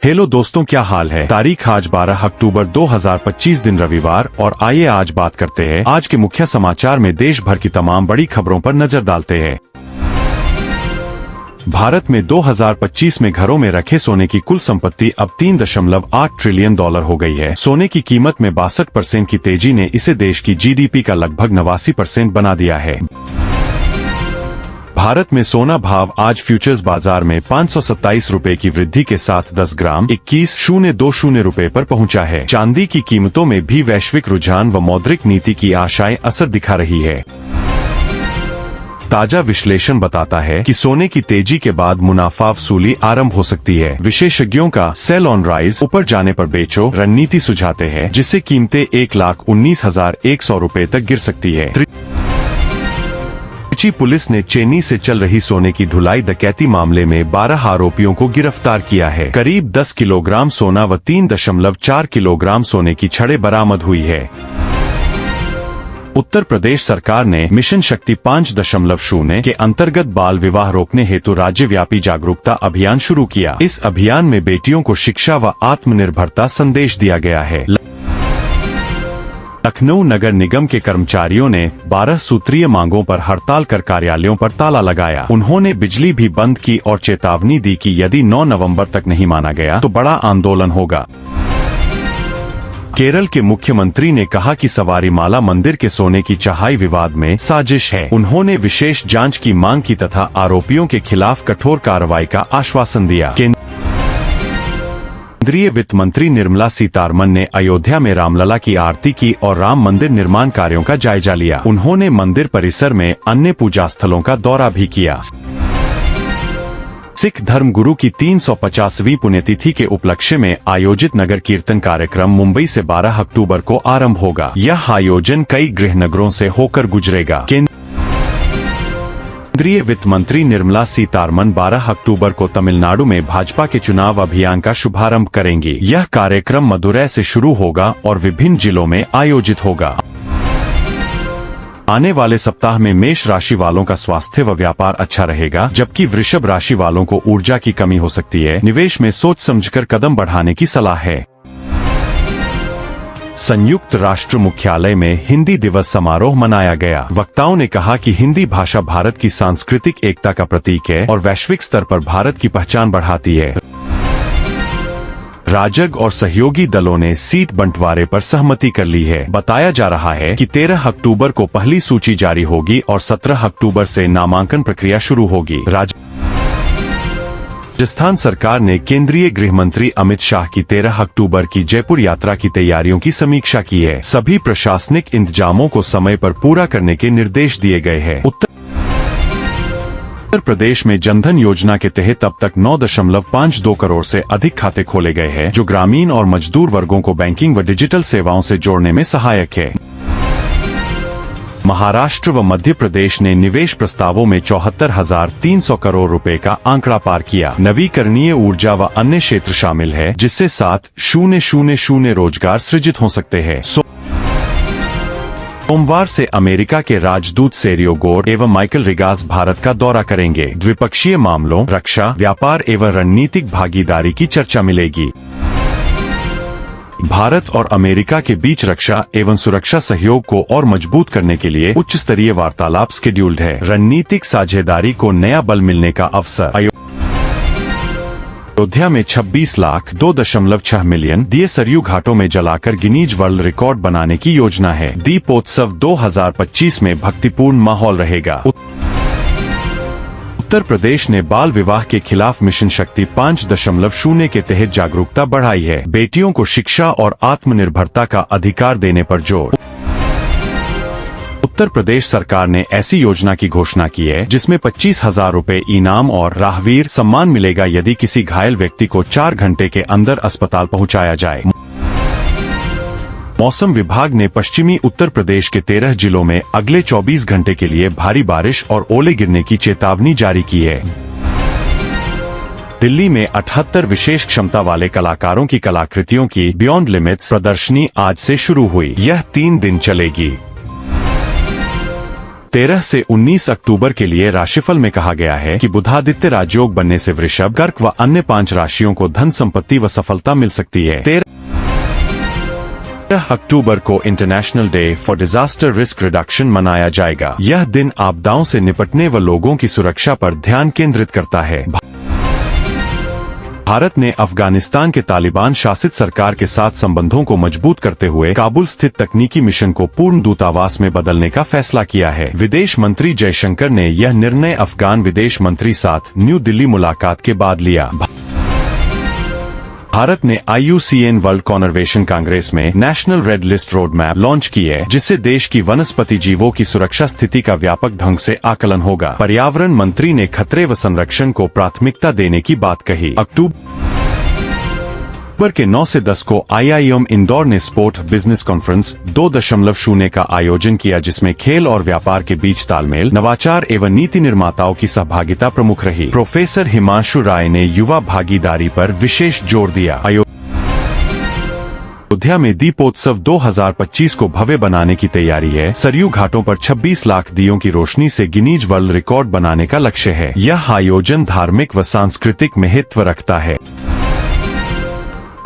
Hello दोस्तों, क्या हाल है। तारीख आज 12 अक्टूबर 2025 दिन रविवार, और आइए आज बात करते हैं आज के मुख्य समाचार में देश भर की तमाम बड़ी खबरों पर नजर डालते हैं। भारत में 2025 में घरों में रखे सोने की कुल संपत्ति अब $3.8 ट्रिलियन हो गई है। सोने की कीमत में 62% की तेजी ने इसे देश की जीडीपी का लगभग 89% बना दिया है। भारत में सोना भाव आज फ्यूचर्स बाजार में 527 रुपए की वृद्धि के साथ 10 ग्राम 21,020 रुपए पर पहुंचा है। चांदी की कीमतों में भी वैश्विक रुझान व मौद्रिक नीति की आशाएं असर दिखा रही है। ताजा विश्लेषण बताता है कि सोने की तेजी के बाद मुनाफा वसूली आरंभ हो सकती है। विशेषज्ञों का सेल ऑन राइज, ऊपर जाने पर बेचो रणनीति सुझाते हैं, जिससे कीमतें 1,19,100 रुपए तक गिर सकती है। त्रिची पुलिस ने चेन्नई से चल रही सोने की ढुलाई डकैती मामले में 12 आरोपियों को गिरफ्तार किया है। करीब 10 किलोग्राम सोना व 3.4 किलोग्राम सोने की छड़ें बरामद हुई है। उत्तर प्रदेश सरकार ने मिशन शक्ति 5.0 के अंतर्गत बाल विवाह रोकने हेतु राज्यव्यापी जागरूकता अभियान शुरू किया। इस अभियान में बेटियों को शिक्षा व आत्मनिर्भरता संदेश दिया गया है। लखनऊ नगर निगम के कर्मचारियों ने 12 सूत्रीय मांगों पर हड़ताल कर कार्यालयों पर ताला लगाया। उन्होंने बिजली भी बंद की और चेतावनी दी कि यदि 9 नवंबर तक नहीं माना गया तो बड़ा आंदोलन होगा। केरल के मुख्यमंत्री ने कहा कि सवारीमाला मंदिर के सोने की चढ़ाई विवाद में साजिश है। उन्होंने विशेष जांच की मांग की तथा आरोपियों के खिलाफ कठोर कार्रवाई का आश्वासन दिया। केंद्रीय वित्त मंत्री निर्मला सीतारमण ने अयोध्या में रामलला की आरती की और राम मंदिर निर्माण कार्यों का जायजा लिया। उन्होंने मंदिर परिसर में अन्य पूजा स्थलों का दौरा भी किया। सिख धर्म गुरु की 350वीं पुण्यतिथि के उपलक्ष्य में आयोजित नगर कीर्तन कार्यक्रम मुंबई से 12 अक्टूबर को आरंभ होगा। यह आयोजन कई गृह नगरों से होकर गुजरेगा। केंद्रीय वित्त मंत्री निर्मला सीतारमण 12 अक्टूबर को तमिलनाडु में भाजपा के चुनाव अभियान का शुभारंभ करेंगी। यह कार्यक्रम मदुरै से शुरू होगा और विभिन्न जिलों में आयोजित होगा। आने वाले सप्ताह में मेष राशि वालों का स्वास्थ्य व व्यापार अच्छा रहेगा, जबकि वृषभ राशि वालों को ऊर्जा की कमी हो सकती है। निवेश में सोच समझकर कदम बढ़ाने की सलाह है। संयुक्त राष्ट्र मुख्यालय में हिंदी दिवस समारोह मनाया गया। वक्ताओं ने कहा कि हिंदी भाषा भारत की सांस्कृतिक एकता का प्रतीक है और वैश्विक स्तर पर भारत की पहचान बढ़ाती है। राजग और सहयोगी दलों ने सीट बंटवारे पर सहमति कर ली है। बताया जा रहा है कि 13 अक्टूबर को पहली सूची जारी होगी और 17 अक्टूबर से नामांकन प्रक्रिया शुरू होगी। राजस्थान सरकार ने केंद्रीय गृह मंत्री अमित शाह की 13 अक्टूबर की जयपुर यात्रा की तैयारियों की समीक्षा की है। सभी प्रशासनिक इंतजामों को समय पर पूरा करने के निर्देश दिए गए हैं। उत्तर प्रदेश में जनधन योजना के तहत अब तक 9.52 करोड़ से अधिक खाते खोले गए हैं, जो ग्रामीण और मजदूर वर्गों को बैंकिंग व डिजिटल सेवाओं से जोड़ने में सहायक है। महाराष्ट्र व मध्य प्रदेश ने निवेश प्रस्तावों में 74,300 करोड़ रुपए का आंकड़ा पार किया। नवीकरणीय ऊर्जा व अन्य क्षेत्र शामिल है, जिससे 7,000 रोजगार सृजित हो सकते हैं। सोमवार से अमेरिका के राजदूत सेरियो गोर एवं माइकल रिगास भारत का दौरा करेंगे। द्विपक्षीय मामलों, रक्षा, व्यापार एवं रणनीतिक भागीदारी की चर्चा मिलेगी। भारत और अमेरिका के बीच रक्षा एवं सुरक्षा सहयोग को और मजबूत करने के लिए उच्च स्तरीय वार्तालाप शेड्यूल्ड है। रणनीतिक साझेदारी को नया बल मिलने का अवसर। अयोध्या में 26,02.6 मिलियन दिए सरयू घाटों में जलाकर गिनीज वर्ल्ड रिकॉर्ड बनाने की योजना है। दीपोत्सव 2025 में भक्तिपूर्ण माहौल रहेगा। उत्तर प्रदेश ने बाल विवाह के खिलाफ मिशन शक्ति 5.0 के तहत जागरूकता बढ़ाई है। बेटियों को शिक्षा और आत्मनिर्भरता का अधिकार देने पर जोर। उत्तर प्रदेश सरकार ने ऐसी योजना की घोषणा की है जिसमें 25,000 रुपए इनाम और राहवीर सम्मान मिलेगा यदि किसी घायल व्यक्ति को 4 घंटे के अंदर अस्पताल पहुंचाया जाए। मौसम विभाग ने पश्चिमी उत्तर प्रदेश के 13 जिलों में अगले 24 घंटे के लिए भारी बारिश और ओले गिरने की चेतावनी जारी की है। दिल्ली में 78 विशेष क्षमता वाले कलाकारों की कलाकृतियों की बियॉन्ड लिमिट्स प्रदर्शनी आज से शुरू हुई। यह 3 दिन चलेगी। 13 से 19 अक्टूबर के लिए राशिफल में कहा गया है कि बुधादित्य राजयोग बनने से वृषभ, कर्क व अन्य 5 राशियों को धन संपत्ति व सफलता मिल सकती है। 13 अक्टूबर को international day for disaster risk reduction मनाया जाएगा। यह दिन आपदाओं से निपटने व लोगों की सुरक्षा पर ध्यान केंद्रित करता है। भारत ने अफगानिस्तान के तालिबान शासित सरकार के साथ संबंधों को मजबूत करते हुए काबुल स्थित तकनीकी मिशन को पूर्ण दूतावास में बदलने का फैसला किया है। विदेश मंत्री जयशंकर ने यह निर्णय अफगान विदेश मंत्री साथ न्यू दिल्ली मुलाकात के बाद लिया। भारत ने IUCN वर्ल्ड कॉन्जर्वेशन कांग्रेस में national red list road map launch की है, जिससे देश की वनस्पति जीवों की सुरक्षा स्थिति का व्यापक ढंग से आकलन होगा। पर्यावरण मंत्री ने खतरे व संरक्षण को प्राथमिकता देने की बात कही। अक्टूबर के 9 से 10 को IIM इंदौर ने स्पोर्ट बिजनेस कॉन्फ्रेंस 2.0 का आयोजन किया, जिसमें खेल और व्यापार के बीच तालमेल, नवाचार एवं नीति निर्माताओं की सहभागिता प्रमुख रही। प्रोफेसर हिमांशु राय ने युवा भागीदारी पर विशेष जोर दिया। अयोध्या में दीपोत्सव 2025 को भव्य बनाने की तैयारी है। सरयू घाटों पर 26 लाख दियों की रोशनी से गिनीज वर्ल्ड रिकॉर्ड बनाने का लक्ष्य है। यह आयोजन धार्मिक व सांस्कृतिक महत्व रखता है।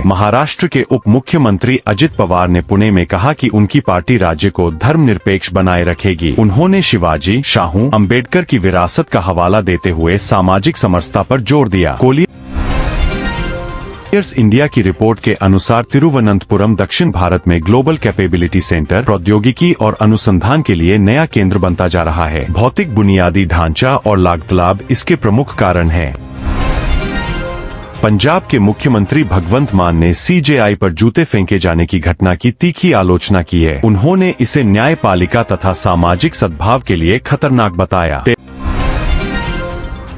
महाराष्ट्र के उप मुख्यमंत्री अजित पवार ने पुणे में कहा कि उनकी पार्टी राज्य को धर्मनिरपेक्ष बनाए रखेगी। उन्होंने शिवाजी, शाहू, अंबेडकर की विरासत का हवाला देते हुए सामाजिक समरसता पर जोर दिया। कोलियर्स इंडिया की रिपोर्ट के अनुसार तिरुवनंतपुरम दक्षिण भारत में ग्लोबल कैपेबिलिटी सेंटर, प्रौद्योगिकी और अनुसंधान के लिए नया केंद्र बनता जा रहा है। भौतिक बुनियादी ढांचा और लागत लाभ इसके प्रमुख कारण हैं। पंजाब के मुख्यमंत्री भगवंत मान ने CJI पर जूते फेंके जाने की घटना की तीखी आलोचना की है। उन्होंने इसे न्यायपालिका तथा सामाजिक सद्भाव के लिए खतरनाक बताया।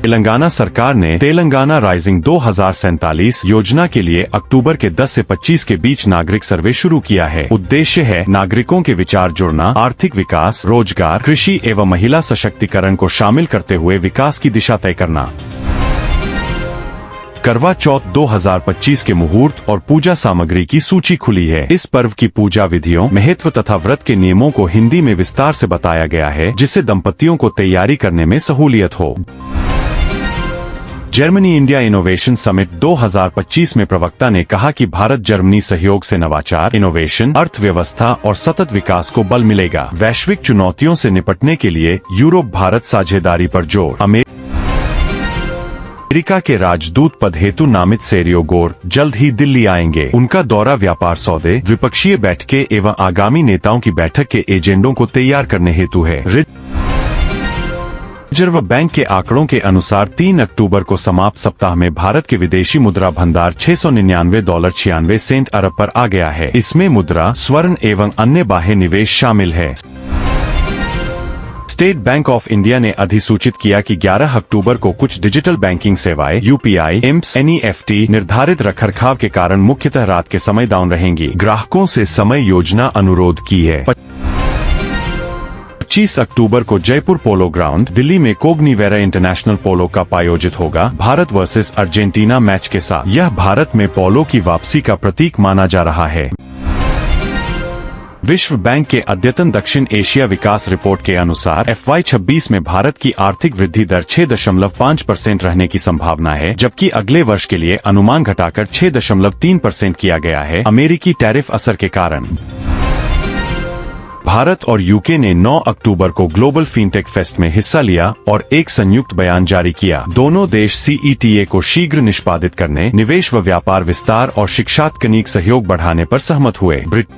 तेलंगाना सरकार ने तेलंगाना राइजिंग 2047 योजना के लिए अक्टूबर के 10 से 25 के बीच नागरिक सर्वे शुरू किया है। उद्देश्य है नागरिकों के विचार जुड़ना, आर्थिक विकास, रोजगार, कृषि एवं महिला सशक्तिकरण को शामिल करते हुए विकास की दिशा तय करना। करवा चौथ 2025 के मुहूर्त और पूजा सामग्री की सूची खुली है। इस पर्व की पूजा विधियों, महत्व तथा व्रत के नियमों को हिंदी में विस्तार से बताया गया है, जिससे दंपतियों को तैयारी करने में सहूलियत हो। जर्मनी इंडिया इनोवेशन समिट 2025 में प्रवक्ता ने कहा कि भारत जर्मनी सहयोग से नवाचार, इनोवेशन, अर्थव्यवस्था और सतत विकास को बल मिलेगा। वैश्विक चुनौतियों से निपटने के लिए यूरोप भारत साझेदारी पर जोर। अमेरिका के राजदूत पद हेतु नामित सेरियो गोर जल्द ही दिल्ली आएंगे। उनका दौरा व्यापार सौदे, द्विपक्षीय बैठकें एवं आगामी नेताओं की बैठक के एजेंडों को तैयार करने हेतु है। रिजर्व बैंक के आंकड़ों के अनुसार 3 अक्टूबर को समाप्त सप्ताह में भारत के विदेशी मुद्रा भंडार $699.96 अरब पर आ गया है। इसमें मुद्रा, स्वर्ण एवं अन्य बाह्य निवेश शामिल है। स्टेट बैंक ऑफ इंडिया ने अधिसूचित किया कि 11 अक्टूबर को कुछ डिजिटल बैंकिंग सेवाएं UPI, IMPS, NEFT निर्धारित रखरखाव के कारण मुख्यतः रात के समय डाउन रहेंगी। ग्राहकों से समय योजना अनुरोध की है। 25 अक्टूबर को जयपुर पोलो ग्राउंड, दिल्ली में कोग्निवेरा इंटरनेशनल पोलो कप आयोजित होगा, भारत वर्सेस अर्जेंटीना मैच के साथ। यह भारत में पोलो की वापसी का प्रतीक माना जा रहा है। विश्व बैंक के अद्यतन दक्षिण एशिया विकास रिपोर्ट के अनुसार FY26 में भारत की आर्थिक वृद्धि दर 6.5% रहने की संभावना है, जबकि अगले वर्ष के लिए अनुमान घटाकर 6.3% किया गया है, अमेरिकी टैरिफ असर के कारण। भारत और UK ने 9 अक्टूबर को ग्लोबल फिनटेक फेस्ट में हिस्सा लिया और एक संयुक्त बयान जारी किया। दोनों देश CETA को शीघ्र निष्पादित करने, निवेश व व्यापार विस्तार और शिक्षातकनीक सहयोग बढ़ाने पर सहमत हुए। ब्रिटेन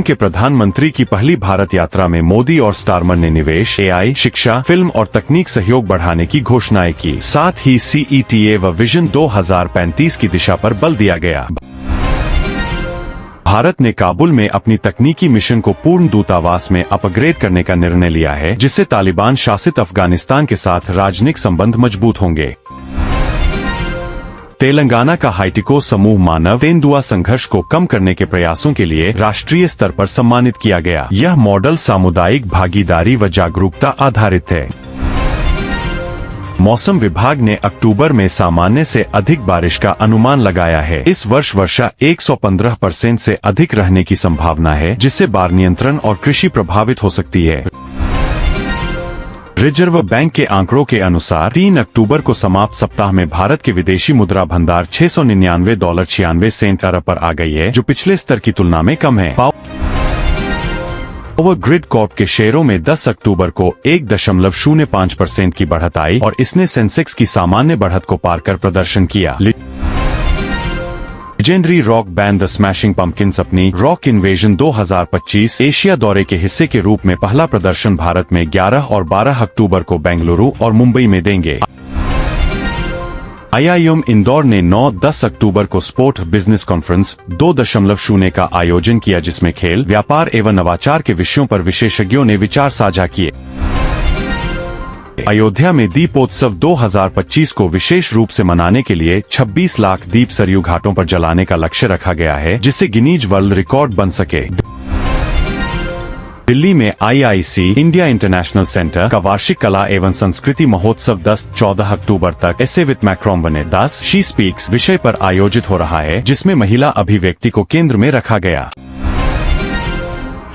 के प्रधानमंत्री की पहली भारत यात्रा में मोदी और स्टारमर ने निवेश, AI, शिक्षा, फिल्म और तकनीक सहयोग बढ़ाने की घोषणाएं की। साथ ही CETA व विजन 2035 की दिशा पर बल दिया गया। भारत ने काबुल में अपनी तकनीकी मिशन को पूर्ण दूतावास में अपग्रेड करने का निर्णय लिया है, जिससे तालिबान शासित अफगानिस्तान के साथ राजनयिक संबंध मजबूत होंगे। तेलंगाना का हाइटिको समूह मानव तेंदुआ संघर्ष को कम करने के प्रयासों के लिए राष्ट्रीय स्तर पर सम्मानित किया गया। यह मॉडल सामुदायिक भागीदारी व जागरूकता आधारित है। मौसम विभाग ने अक्टूबर में सामान्य से अधिक बारिश का अनुमान लगाया है। इस वर्ष वर्षा 115% से अधिक रहने की संभावना है, जिससे बाढ़ नियंत्रण और कृषि प्रभावित हो सकती है। रिजर्व बैंक के आंकड़ों के अनुसार 3 अक्टूबर को समाप्त सप्ताह में भारत के विदेशी मुद्रा भंडार $699.96 अरब पर आ गई है, जो पिछले स्तर की तुलना में कम है। पावर ग्रिड कॉर्प के शेयरों में 10 अक्टूबर को 1.05% की बढ़त आई और इसने सेंसेक्स की सामान्य बढ़त को पार कर प्रदर्शन किया। Legendary rock band the smashing pumpkins अपनी रॉक इन्वेजन 2025 एशिया दौरे के हिस्से के रूप में पहला प्रदर्शन भारत में 11 और 12 अक्टूबर को बेंगलुरु और मुंबई में देंगे। IIM इंदौर ने 9-10 अक्टूबर को स्पोर्ट बिजनेस कॉन्फ्रेंस 2.0 का आयोजन किया, जिसमें खेल, व्यापार एवं नवाचार के विषयों पर विशेषज्ञों ने विचार साझा किए। अयोध्या में दीपोत्सव 2025 को विशेष रूप से मनाने के लिए 26 लाख दीप सरयू घाटों पर जलाने का लक्ष्य रखा गया है, जिससे गिनीज वर्ल्ड रिकॉर्ड बन सके। दिल्ली में IIC इंडिया इंटरनेशनल सेंटर का वार्षिक कला एवं संस्कृति महोत्सव 10-14 अक्टूबर तक ऐसे विद मैक्रोम बने 10 शी स्पीक्स विषय पर आयोजित हो रहा है, जिसमें महिला अभिव्यक्ति को केंद्र में रखा गया।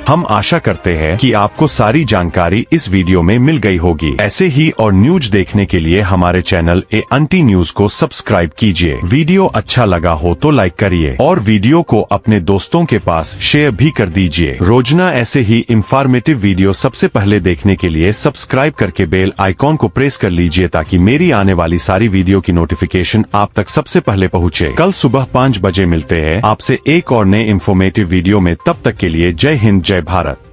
हम आशा करते हैं कि आपको सारी जानकारी इस वीडियो में मिल गई होगी। ऐसे ही और न्यूज देखने के लिए हमारे चैनल ANT न्यूज को सब्सक्राइब कीजिए। वीडियो अच्छा लगा हो तो लाइक करिए और वीडियो को अपने दोस्तों के पास शेयर भी कर दीजिए। रोजाना ऐसे ही इंफॉर्मेटिव वीडियो सबसे पहले देखने के लिए सब्सक्राइब करके बेल आइकॉन को प्रेस कर लीजिए, ताकि मेरी आने वाली सारी वीडियो की नोटिफिकेशन आप तक सबसे पहले पहुँचे। कल सुबह 5 बजे मिलते हैं आपसे एक और नए इंफॉर्मेटिव वीडियो में। तब तक के लिए जय हिंद, जय भारत।